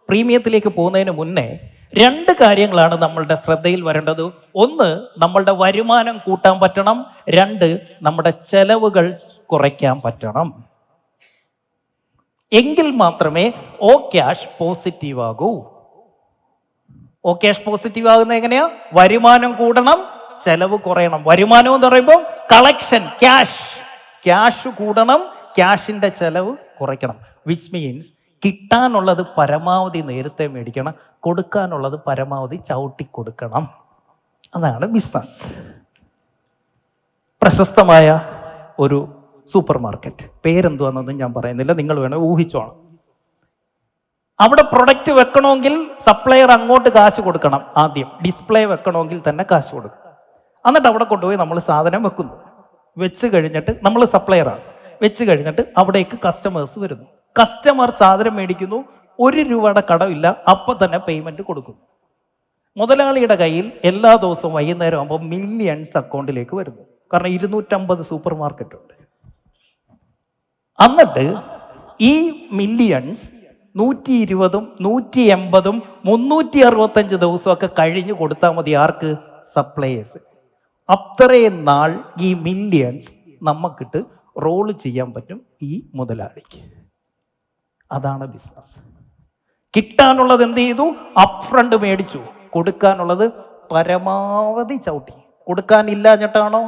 പ്രീമിയത്തിലേക്ക് പോകുന്നതിന് മുന്നേ 2 കാര്യങ്ങളാണ് നമ്മളുടെ ശ്രദ്ധയിൽ വരേണ്ടത്. ഒന്ന്, നമ്മളുടെ വരുമാനം കൂട്ടാൻ പറ്റണം. 2, നമ്മുടെ ചെലവുകൾ കുറയ്ക്കാൻ പറ്റണം. എങ്കിൽ മാത്രമേ ഓ ക്യാഷ് പോസിറ്റീവ് ആകൂ. ഓ ക്യാഷ് പോസിറ്റീവ് ആകുന്നത് എങ്ങനെയാ? വരുമാനം കൂടണം, ചെലവ് കുറയണം. വരുമാനം എന്ന് പറയുമ്പോൾ കളക്ഷൻ, ക്യാഷ് കൂടണം, ക്യാഷിന്റെ ചെലവ് കുറയ്ക്കണം. വിച്ച് മീൻസ് കിട്ടാനുള്ളത് പരമാവധി നേരത്തെ മേടിക്കണം, കൊടുക്കാനുള്ളത് പരമാവധി ചവിട്ടി കൊടുക്കണം. അതാണ് ബിസിനസ്. പ്രശസ്തമായ ഒരു സൂപ്പർ മാർക്കറ്റ്, പേരെന്തുവാന്നൊന്നും ഞാൻ പറയുന്നില്ല, നിങ്ങൾ വേണം ഊഹിച്ചോണം. അവിടെ പ്രൊഡക്റ്റ് വെക്കണമെങ്കിൽ സപ്ലയർ അങ്ങോട്ട് കാശ് കൊടുക്കണം. ആദ്യം ഡിസ്പ്ലേ വെക്കണമെങ്കിൽ തന്നെ കാശ് കൊടുക്കണം. എന്നിട്ട് അവിടെ കൊണ്ടുപോയി നമ്മൾ സാധനം വെക്കുന്നു. വെച്ച് കഴിഞ്ഞിട്ട് നമ്മൾ സപ്ലയറാണ്. വെച്ച് കഴിഞ്ഞിട്ട് അവിടേക്ക് കസ്റ്റമേഴ്സ് വരുന്നു. കസ്റ്റമർ സാധനം മേടിക്കുന്നു, 1 രൂപയുടെ കടമില്ല, അപ്പം തന്നെ പേയ്മെന്റ് കൊടുക്കുന്നു. മുതലാളിയുടെ കയ്യിൽ എല്ലാ ദിവസവും വൈകുന്നേരം ആകുമ്പോൾ മില്യൺസ് അക്കൗണ്ടിലേക്ക് വരുന്നു. കാരണം 250 സൂപ്പർ മാർക്കറ്റ് ഉണ്ട്. എന്നിട്ട് ഈ മില്യൺസ് 120ഉം 180ഉം 365 ദിവസമൊക്കെ കഴിഞ്ഞ് കൊടുത്താൽ മതി. ആർക്ക്? സപ്ലയേഴ്സ്. അത്രയും നാൾ ഈ മില്യൺസ് നമുക്കിട്ട് റോള് ചെയ്യാൻ പറ്റും ഈ മുതലാളിക്ക്. അതാണ് ബിസിനസ്. കിട്ടാനുള്ളത് എന്ത് ചെയ്തു? അപ്പ് ഫ്രണ്ട് മേടിച്ചു. കൊടുക്കാനുള്ളത് പരമാവധി ചവിട്ടി. കൊടുക്കാനില്ലാഞ്ഞിട്ടാണോ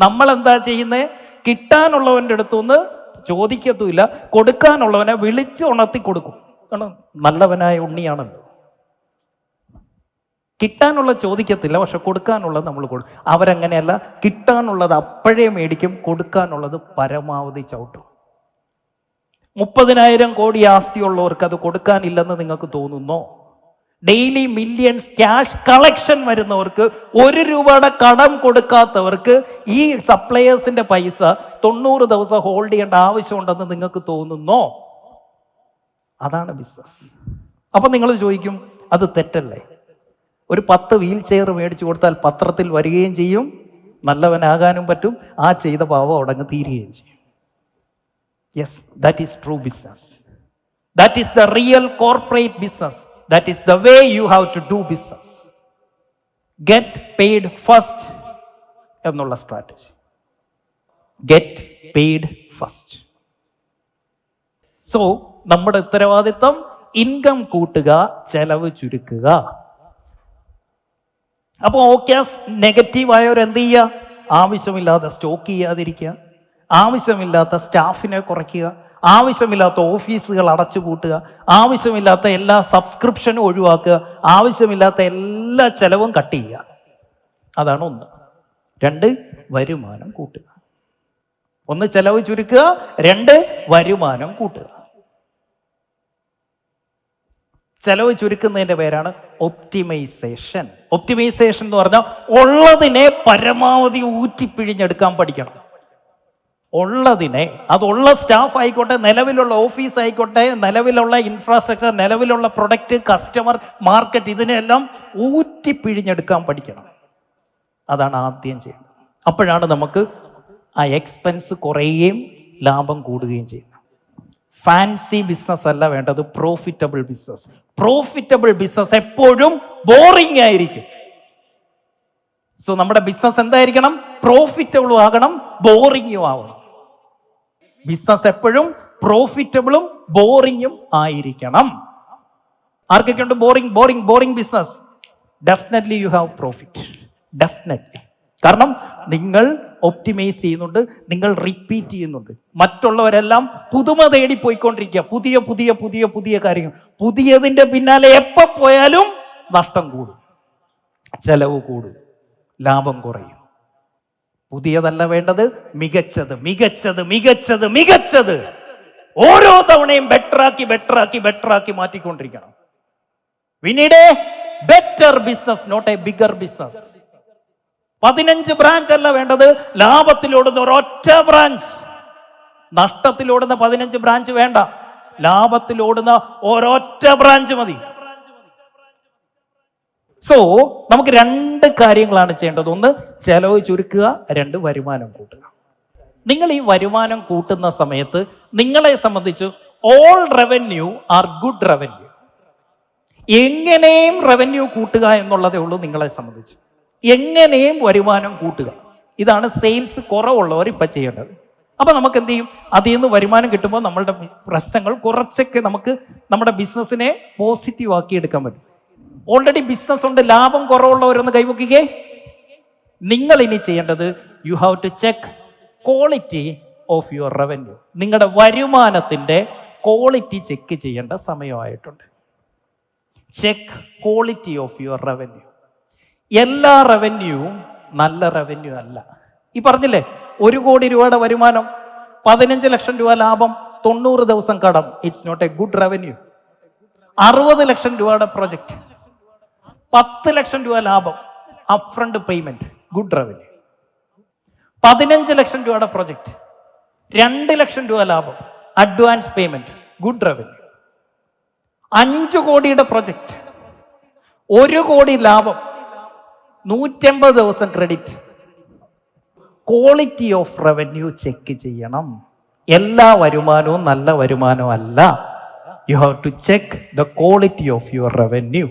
നമ്മൾ എന്താ ചെയ്യുന്നത്? കിട്ടാനുള്ളവൻ്റെ അടുത്തുനിന്ന് ചോദിക്കത്തുമില്ല, കൊടുക്കാനുള്ളവനെ വിളിച്ച് ഉണർത്തി കൊടുക്കും. കാരണം നല്ലവനായ ഉണ്ണിയാണല്ലോ. കിട്ടാനുള്ള ചോദിക്കത്തില്ല, പക്ഷെ കൊടുക്കാനുള്ളത് നമ്മൾ കൊടുക്കും. അവരങ്ങനെയല്ല, കിട്ടാനുള്ളത് അപ്പോഴേ മേടിക്കും, കൊടുക്കാനുള്ളത് പരമാവധി ചവിട്ടും. 30,000 കോടി ആസ്തിയുള്ളവർക്ക് അത് കൊടുക്കാനില്ലെന്ന് നിങ്ങൾക്ക് തോന്നുന്നോ? ഡെയിലി മില്യൺസ് ക്യാഷ് കളക്ഷൻ വരുന്നവർക്ക്, 1 രൂപയുടെ കടം കൊടുക്കാത്തവർക്ക് ഈ സപ്ലയേഴ്സിന്റെ പൈസ 90 ദിവസം ഹോൾഡ് ചെയ്യേണ്ട ആവശ്യമുണ്ടെന്ന് നിങ്ങൾക്ക് തോന്നുന്നോ? അതാണ് ബിസിനസ്. അപ്പൊ നിങ്ങൾ ചോദിക്കും, അത് തെറ്റല്ലേ? ഒരു 10 വീൽ ചെയർ മേടിച്ചു കൊടുത്താൽ പത്രത്തിൽ വരികയും ചെയ്യും, നല്ലവനാകാനും പറ്റും, ആ ചെയ്ത പാവം അടങ്ങ് തീരുകയും ചെയ്യും. Yes, that is true business. That is the real corporate business. That is the way you have to do business. Get paid first എന്നുള്ള strategy. Get paid first. So, നമ്മുടെ ഉത്തരവാദിത്തം ഇൻകം കൂട്ടുക, ചെലവ് ചുരുക്കുക. അപ്പോൾ ഓക്യാസ് നെഗറ്റീവ് ആയവർ എന്ത് ചെയ്യുക? ആവശ്യമില്ലാതെ സ്റ്റോക്ക് ചെയ്യാതിരിക്കുക, ആവശ്യമില്ലാത്ത സ്റ്റാഫിനെ കുറയ്ക്കുക, ആവശ്യമില്ലാത്ത ഓഫീസുകൾ അടച്ചുപൂട്ടുക, ആവശ്യമില്ലാത്ത എല്ലാ സബ്സ്ക്രിപ്ഷനും ഒഴിവാക്കുക, ആവശ്യമില്ലാത്ത എല്ലാ ചെലവും കട്ട് ചെയ്യുക. അതാണ് 1. 2, വരുമാനം കൂട്ടുക. 1, ചെലവ് ചുരുക്കുക. 2, വരുമാനം കൂട്ടുക. ചെലവ് ചുരുക്കുന്നതിന്റെ പേരാണ് ഒപ്റ്റിമൈസേഷൻ. ഒപ്റ്റിമൈസേഷൻ എന്ന് പറഞ്ഞാൽ ഉള്ളതിനെ പരമാവധി ഊറ്റിപ്പിഴിഞ്ഞെടുക്കാൻ പഠിക്കണം. ഉള്ളതിനെ, അതുള്ള സ്റ്റാഫ് ആയിക്കോട്ടെ, നിലവിലുള്ള ഓഫീസ് ആയിക്കോട്ടെ, നിലവിലുള്ള ഇൻഫ്രാസ്ട്രക്ചർ, നിലവിലുള്ള പ്രൊഡക്റ്റ്, കസ്റ്റമർ, മാർക്കറ്റ്, ഇതിനെല്ലാം ഊറ്റിപ്പിഴിഞ്ഞെടുക്കാൻ പഠിക്കണം. അതാണ് ആദ്യം ചെയ്യുന്നത്. അപ്പോഴാണ് നമുക്ക് ആ എക്സ്പെൻസ് കുറയുകയും ലാഭം കൂടുകയും ചെയ്യുന്നത്. ഫാൻസി ബിസിനസ് അല്ല വേണ്ടത്, പ്രോഫിറ്റബിൾ ബിസിനസ്. പ്രോഫിറ്റബിൾ ബിസിനസ് എപ്പോഴും ബോറിംഗ് ആയിരിക്കും. സോ നമ്മുടെ ബിസിനസ് എന്തായിരിക്കണം? പ്രോഫിറ്റബിളും ആകണം, ബോറിങ്ങും ആവണം. ബിസിനസ് എപ്പോഴും പ്രോഫിറ്റബിളും ബോറിങ്ങും ആയിരിക്കണം. ആർക്കൊക്കെ ഉണ്ട് boring business? Definitely you have profit. Definitely. കാരണം നിങ്ങൾ ഒപ്റ്റിമൈസ് ചെയ്യുന്നുണ്ട്, നിങ്ങൾ റിപ്പീറ്റ് ചെയ്യുന്നുണ്ട്. മറ്റുള്ളവരെല്ലാം പുതുമ തേടി പോയിക്കൊണ്ടിരിക്കുക, പുതിയ പുതിയ പുതിയ പുതിയ കാര്യങ്ങൾ. പുതിയതിന്റെ പിന്നാലെ എപ്പോ പോയാലും നഷ്ടം കൂടും, ചെലവ് കൂടും, ലാഭം കുറയും. പുതിയതല്ല വേണ്ടത്, മികച്ചത്, മികച്ചത്, മികച്ചത്, മികച്ചത്. ഓരോ തവണയും ബെറ്ററാക്കി മാറ്റിക്കൊണ്ടിരിക്കണം. We need a better business, not a bigger business. 15 branch അല്ല വേണ്ടത്, ലാഭത്തിലോടുന്ന ഒരൊറ്റ ബ്രാഞ്ച്. നഷ്ടത്തിലോടുന്ന 15 ബ്രാഞ്ച് വേണ്ട, ലാഭത്തിലോടുന്ന ഒരൊറ്റ ബ്രാഞ്ച് മതി. സോ നമുക്ക് 2 കാര്യങ്ങളാണ് ചെയ്യേണ്ടത്. 1, ചെലവ് ചുരുക്കുക. 2, വരുമാനം കൂട്ടുക. നിങ്ങൾ ഈ വരുമാനം കൂട്ടുന്ന സമയത്ത് നിങ്ങളെ സംബന്ധിച്ച് all revenue are good revenue. എങ്ങനെയും റവന്യൂ കൂട്ടുക എന്നുള്ളതേ ഉള്ളൂ നിങ്ങളെ സംബന്ധിച്ച്. എങ്ങനെയും വരുമാനം കൂട്ടുക, ഇതാണ് സെയിൽസ് കുറവുള്ളവർ ഇപ്പം ചെയ്യേണ്ടത്. അപ്പൊ നമുക്ക് എന്ത് ചെയ്യും? അതിൽ നിന്ന് വരുമാനം കിട്ടുമ്പോൾ നമ്മളുടെ പ്രശ്നങ്ങൾ കുറച്ചൊക്കെ നമുക്ക് നമ്മുടെ ബിസിനസ്സിനെ പോസിറ്റീവ് ആക്കി എടുക്കാൻ പറ്റും. ഓൾറെഡി ബിസിനസ് ഉണ്ട്, ലാഭം കുറവുള്ളവരൊന്ന് കൈവക്കുകയെ. നിങ്ങൾ ഇനി ചെയ്യേണ്ടത് you have to check quality of your revenue. നിങ്ങളുടെ വരുമാനത്തിന്റെ ക്വാളിറ്റി ചെക്ക് ചെയ്യേണ്ട സമയമായിട്ടുണ്ട്. Check quality of your revenue. എല്ലാ റവന്യൂവും നല്ല റവന്യൂ അല്ല. ഈ പറഞ്ഞില്ലേ, 1 കോടി രൂപയുടെ വരുമാനം, 15 ലക്ഷം രൂപ ലാഭം, 90 ദിവസം കടം, it's not a good revenue. 60 lakh രൂപയുടെ പ്രൊജക്ട്, 10 ലക്ഷം രൂപ ലാഭം, upfront payment, good revenue. 15 lakh രൂപയുടെ പ്രൊജക്ട്, 2 ലക്ഷം രൂപ ലാഭം, അഡ്വാൻസ് പേയ്മെന്റ്, ഗുഡ് റവന്യൂ. 5 കോടിയുടെ പ്രൊജക്ട്, 1 കോടി ലാഭം, 150 ദിവസം credit. Quality of revenue check ചെയ്യണം. എല്ലാ വരുമാനവും നല്ല വരുമാനവും അല്ല. You have to check the quality of your revenue.